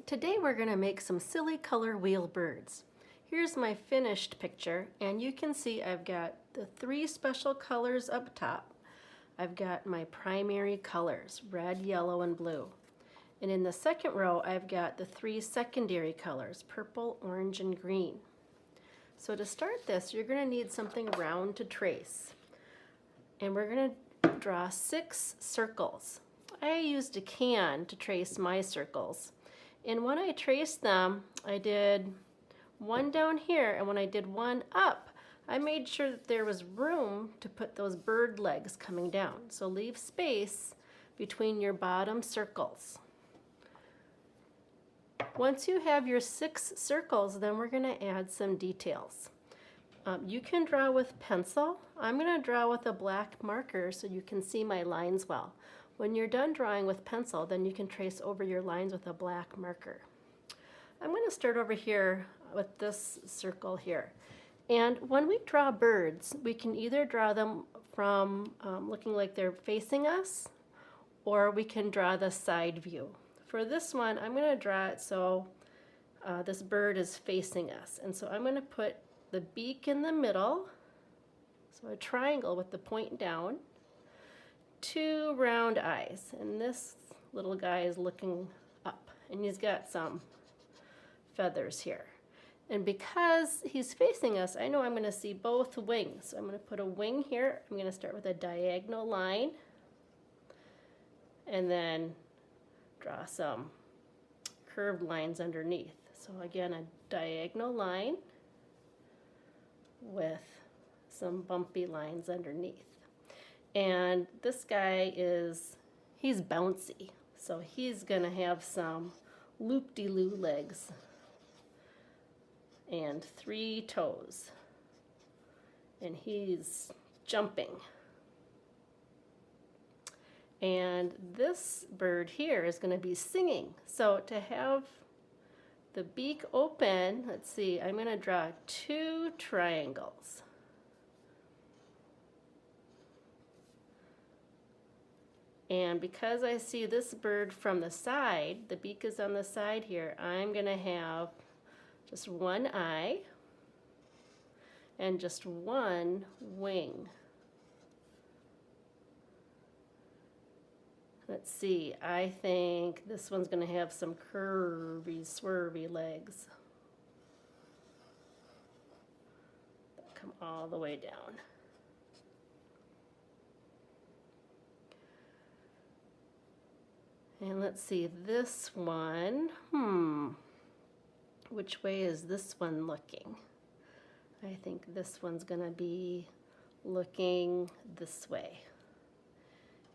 Today we're going to make some silly color wheel birds. Here's my finished picture, and you can see I've got the three special colors up top. I've got my primary colors, red, yellow, and blue. And in the second row, I've got the three secondary colors, purple, orange, and green. So to start this, you're going to need something round to trace. And we're going to draw 6 circles. I used a can to trace my circles. And when I traced them, I did one down here, and when I did one up, I made sure that there was room to put those bird legs coming down. So leave space between your bottom circles. Once you have your 6 circles, then we're going to add some details. You can draw with pencil. I'm going to draw with a black marker so you can see my lines well. When you're done drawing with pencil, then you can trace over your lines with a black marker. I'm going to start over here with this circle here. And when we draw birds, we can either draw them from looking like they're facing us, or we can draw the side view. For this one, I'm going to draw it so this bird is facing us. And so I'm going to put the beak in the middle, so a triangle with the point down, 2 round eyes, and this little guy is looking up, and he's got some feathers here. And because he's facing us, I know I'm going to see both wings. So I'm going to put a wing here. I'm going to start with a diagonal line, and then draw some curved lines underneath. So again, a diagonal line with some bumpy lines underneath. And this guy he's bouncy, so he's gonna have some loop-de-loo legs and 3 toes, and he's jumping. And this bird here is gonna be singing. So to have the beak open, let's see, I'm gonna draw 2 triangles. And because I see this bird from the side, the beak is on the side here, I'm going to have just one eye and just one wing. Let's see, I think this one's going to have some curvy, swervy legs that come all the way down. And let's see, this one, which way is this one looking? I think this one's gonna be looking this way.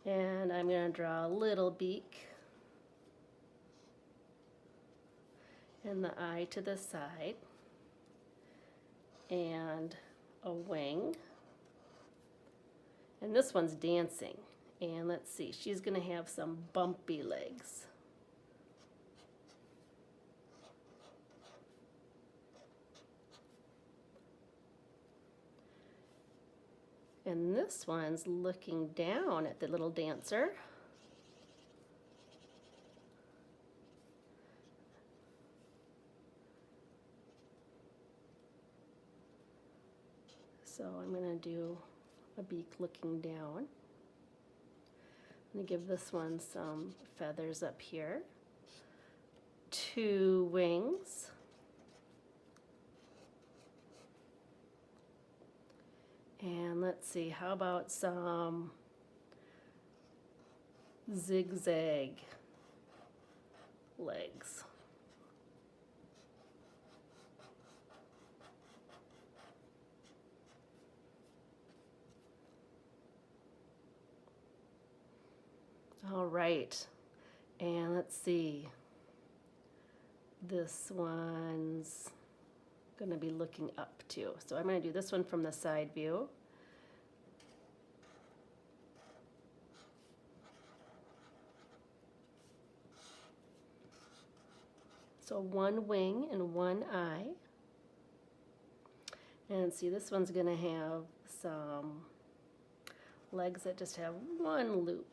And I'm gonna draw a little beak and the eye to the side and a wing. And this one's dancing. And let's see, she's going to have some bumpy legs. And this one's looking down at the little dancer. So I'm going to do a beak looking down. I'm going to give this one some feathers up here, 2 wings, and let's see, how about some zigzag legs. All right, and let's see, this one's going to be looking up too. So I'm going to do this one from the side view. So 1 wing and 1 eye. And see, this one's going to have some legs that just have 1 loop.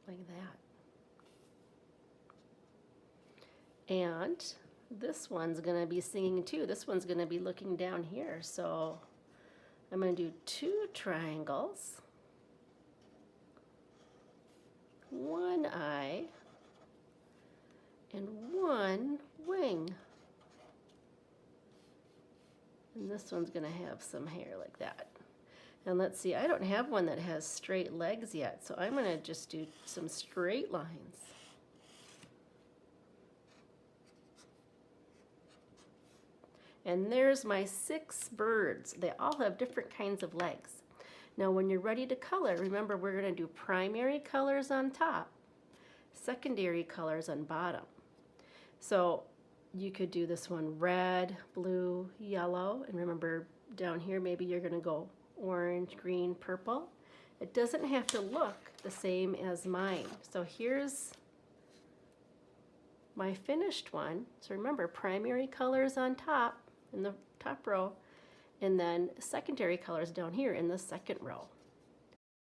like that. And this one's going to be singing too. This one's going to be looking down here. So I'm going to do 2 triangles, 1 eye, and 1 wing. And this one's going to have some hair like that. And let's see, I don't have one that has straight legs yet, so I'm going to just do some straight lines. And there's my 6 birds. They all have different kinds of legs. Now when you're ready to color, remember we're going to do primary colors on top, secondary colors on bottom. So you could do this one red, blue, yellow, and remember down here maybe you're going to go orange, green, purple. It doesn't have to look the same as mine. So here's my finished one. So remember, primary colors on top in the top row, and then secondary colors down here in the second row.